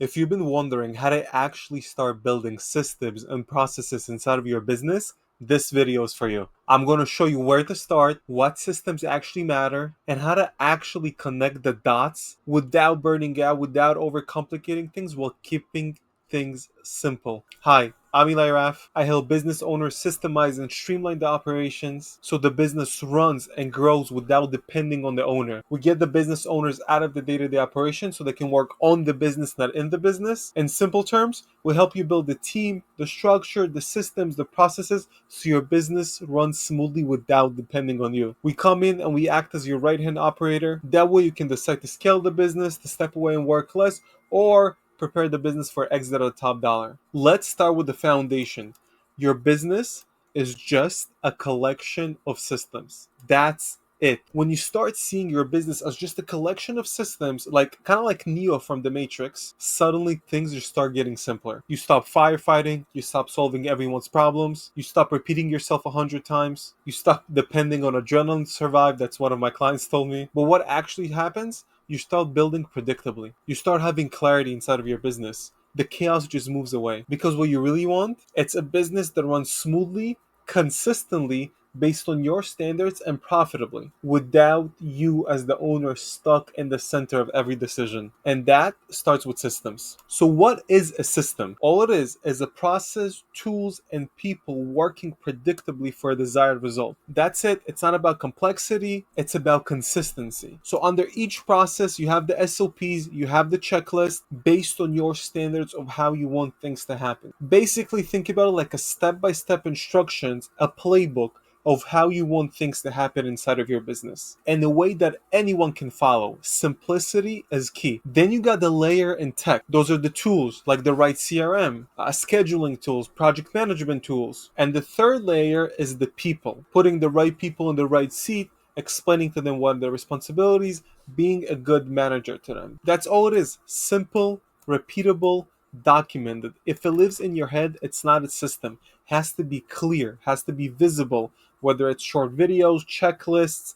If you've been wondering how to actually start building systems and processes inside of your business, this video is for you. I'm going to show you where to start, what systems actually matter, and how to actually connect the dots without burning out, without overcomplicating things, while keeping things simple. Hi, I'm Eli Raf. I help business owners systemize and streamline the operations so the business runs and grows without depending on the owner. We get the business owners out of the day-to-day operation so they can work on the business, not in the business. In simple terms, we help you build the team, the structure, the systems, the processes so your business runs smoothly without depending on you. We come in and we act as your right-hand operator. That way you can decide to scale the business, to step away and work less, or prepare the business for exit at the top dollar. Let's start with the foundation. Your business is just a collection of systems. That's it. When you start seeing your business as just a collection of systems, like kind of like Neo from the Matrix, suddenly things just start getting simpler. You stop firefighting, you stop solving everyone's problems, you stop repeating yourself 100 times, you stop depending on adrenaline to survive. That's what one of my clients told me. But what actually happens? You start building predictably. You start having clarity inside of your business. The chaos just moves away. Because what you really want, it's a business that runs smoothly, consistently, based on your standards and profitably, without you as the owner stuck in the center of every decision. And that starts with systems. So what is a system? All it is a process, tools, and people working predictably for a desired result. That's it. It's not about complexity, it's about consistency. So under each process, you have the SOPs, you have the checklist based on your standards of how you want things to happen. Basically, think about it like a step-by-step instructions, a playbook of how you want things to happen inside of your business in a way that anyone can follow. Simplicity is key. Then you got the layer in tech. Those are the tools like the right CRM, scheduling tools, project management tools. And the third layer is the people, putting the right people in the right seat, explaining to them what are their responsibilities, being a good manager to them. That's all it is. Simple, repeatable, documented. If it lives in your head, it's not a system. It has to be clear, has to be visible, whether it's short videos, checklists,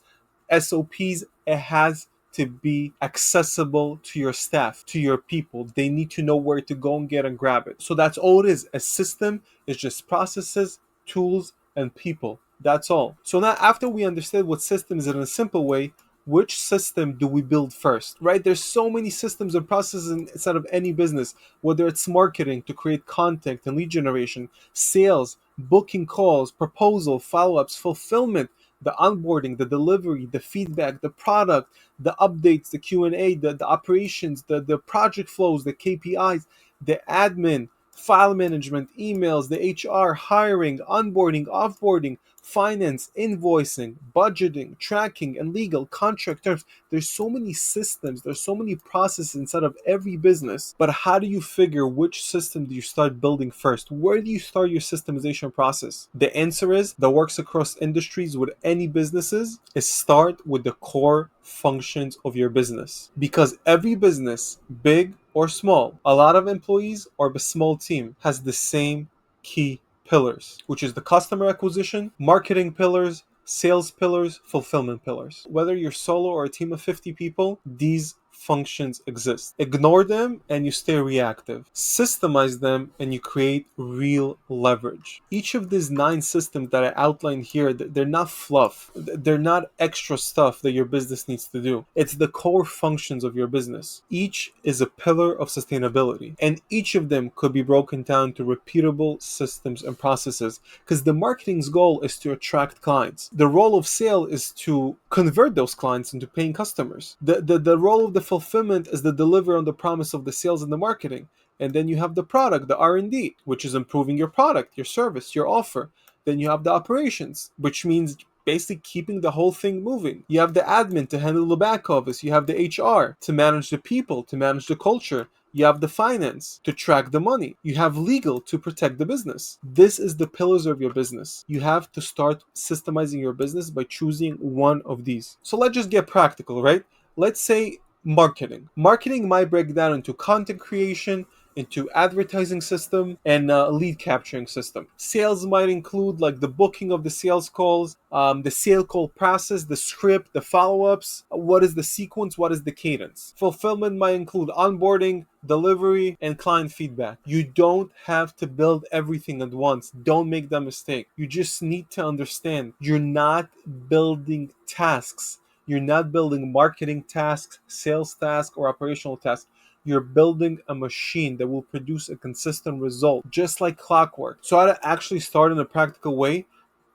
SOPs, it has to be accessible to your staff, to your people. They need to know where to go and get and grab it. So that's all it is. A system is just processes, tools, and people. That's all. So now after we understand what systems in a simple way, which system do we build first, right? There's so many systems and processes inside of any business, whether it's marketing to create content and lead generation, sales, booking calls, proposal, follow-ups, fulfillment, the onboarding, the delivery, the feedback, the product, the updates, the Q&A, the operations, the project flows, the KPIs, the admin, file management, emails, the HR, hiring, onboarding, offboarding, finance, invoicing, budgeting, tracking, and legal, contract terms. There's so many systems, there's so many processes inside of every business. But how do you figure which system do you start building first? Where do you start your systemization process? The answer is that works across industries with any businesses is start with the core functions of your business. Because every business, big or small, a lot of employees or a small team, has the same key pillars, which is the customer acquisition, marketing pillars, sales pillars, fulfillment pillars. Whether you're solo or a team of 50 people, these functions exist. Ignore them and you stay reactive. Systemize them and you create real leverage. Each of these 9 systems that I outlined here, they're not fluff. They're not extra stuff that your business needs to do. It's the core functions of your business. Each is a pillar of sustainability, and each of them could be broken down to repeatable systems and processes, because the marketing's goal is to attract clients. The role of sale is to convert those clients into paying customers. The role of the fulfillment is the delivery on the promise of the sales and the marketing. And then you have the product, the R&D, which is improving your product, your service, your offer. Then you have the operations, which means basically keeping the whole thing moving. You have the admin to handle the back office. You have the HR to manage the people, to manage the culture. You have the finance to track the money. You have legal to protect the business. This is the pillars of your business. You have to start systemizing your business by choosing one of these. So let's just get practical, right? Let's say marketing. Marketing might break down into content creation, into advertising system and lead capturing system. Sales might include like the booking of the sales calls, the sale call process, the script, the follow-ups, what is the sequence, what is the cadence. Fulfillment might include onboarding, delivery, and client feedback. You don't have to build everything at once. Don't make that mistake. You just need to understand you're not building tasks. You're not building marketing tasks, sales tasks, or operational tasks. You're building a machine that will produce a consistent result, just like clockwork. So, how to actually start in a practical way,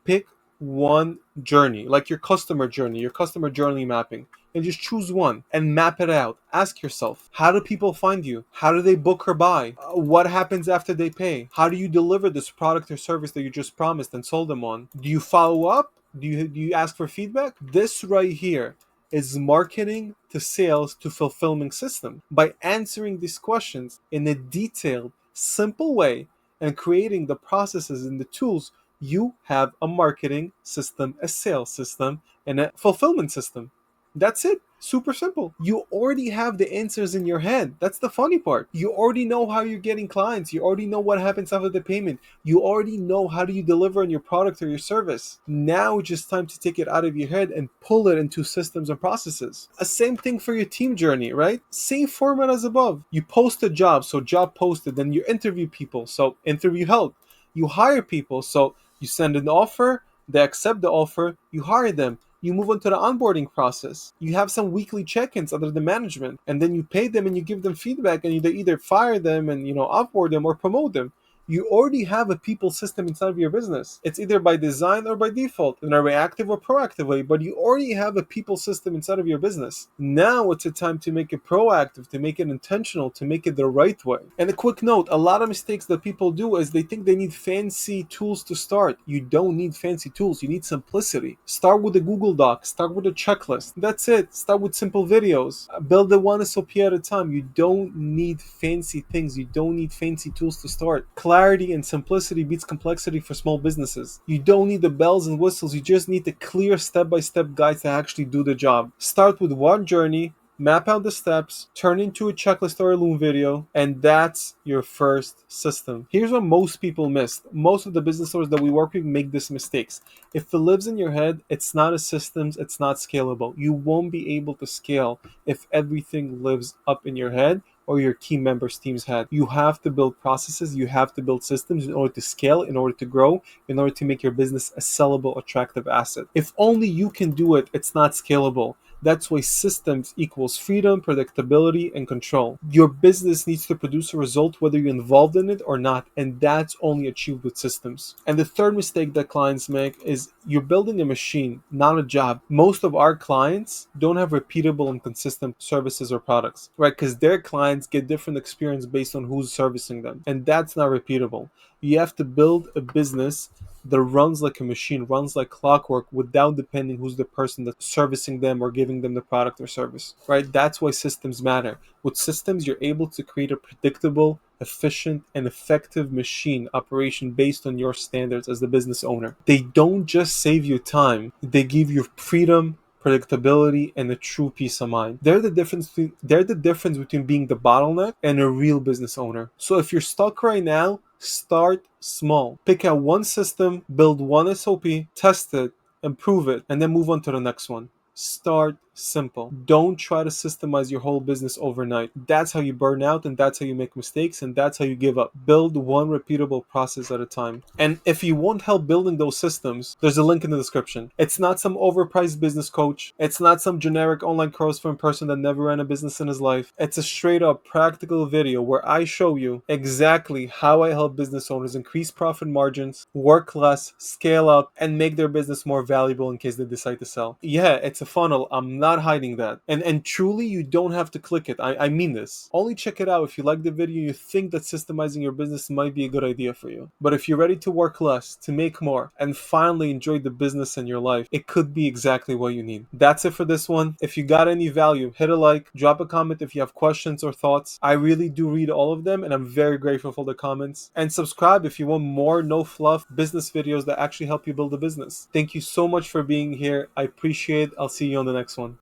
pick one journey, like your customer journey mapping, and just choose one and map it out. Ask yourself, how do people find you? How do they book or buy? What happens after they pay? How do you deliver this product or service that you just promised and sold them on? Do you follow up? Do you ask for feedback? This right here is marketing to sales to fulfillment system. By answering these questions in a detailed, simple way and creating the processes and the tools, you have a marketing system, a sales system, and a fulfillment system. That's it. Super simple. You already have the answers in your head. That's the funny part. You already know how you're getting clients. You already know what happens after the payment. You already know how do you deliver on your product or your service. Now it's just time to take it out of your head and pull it into systems and processes. A same thing for your team journey, right? Same format as above. You post a job, so job posted. Then you interview people, so interview held. You hire people, so you send an offer, they accept the offer, you hire them. You move on to the onboarding process. You have some weekly check-ins under the management, and then you pay them and you give them feedback, and you either fire them and offboard them or promote them. You already have a people system inside of your business. It's either by design or by default, in a reactive or proactive way, but you already have a people system inside of your business. Now it's a time to make it proactive, to make it intentional, to make it the right way. And a quick note, a lot of mistakes that people do is they think they need fancy tools to start. You don't need fancy tools, you need simplicity. Start with a Google Doc, start with a checklist. That's it. Start with simple videos. Build it one SOP at a time. You don't need fancy things. You don't need fancy tools to start. Clarity and simplicity beats complexity for small businesses. You don't need the bells and whistles, you just need the clear step-by-step guides to actually do the job. Start with one journey, map out the steps, turn into a checklist or a Loom video, and that's your first system. Here's what most people miss. Most of the business owners that we work with make these mistakes. If it lives in your head, it's not a systems, it's not scalable. You won't be able to scale if everything lives up in your head or your team members' team's head. You have to build processes, you have to build systems in order to scale, in order to grow, in order to make your business a sellable, attractive asset. If only you can do it, it's not scalable. That's why systems equals freedom, predictability, and control. Your business needs to produce a result whether you're involved in it or not, and that's only achieved with systems. And the third mistake that clients make is you're building a machine, not a job. Most of our clients don't have repeatable and consistent services or products, right? Because their clients get different experience based on who's servicing them, and that's not repeatable. You have to build a business that runs like a machine, runs like clockwork without depending who's the person that's servicing them or giving them the product or service, right? That's why systems matter. With systems, you're able to create a predictable, efficient, and effective machine operation based on your standards as the business owner. They don't just save you time, they give you freedom, predictability, and a true peace of mind. They're the difference between being the bottleneck and a real business owner. So if you're stuck right now, start small. Pick out one system, build one SOP, test it, improve it, and then move on to the next one. Start simple. Don't try to systemize your whole business overnight. That's how you burn out, and that's how you make mistakes, and that's how you give up. Build one repeatable process at a time. And if you want help building those systems, there's a link in the description. It's not some overpriced business coach. It's not some generic online course from a person that never ran a business in his life. It's a straight up practical video where I show you exactly how I help business owners increase profit margins, work less, scale up, and make their business more valuable in case they decide to sell. Yeah, it's a funnel. I'm not hiding that. And truly, you don't have to click it. I mean this. Only check it out if you like the video and you think that systemizing your business might be a good idea for you. But if you're ready to work less, to make more, and finally enjoy the business in your life, it could be exactly what you need. That's it for this one. If you got any value, hit a like, drop a comment if you have questions or thoughts. I really do read all of them, and I'm very grateful for the comments. And subscribe if you want more no fluff business videos that actually help you build a business. Thank you so much for being here. I appreciate it. I'll see you on the next one.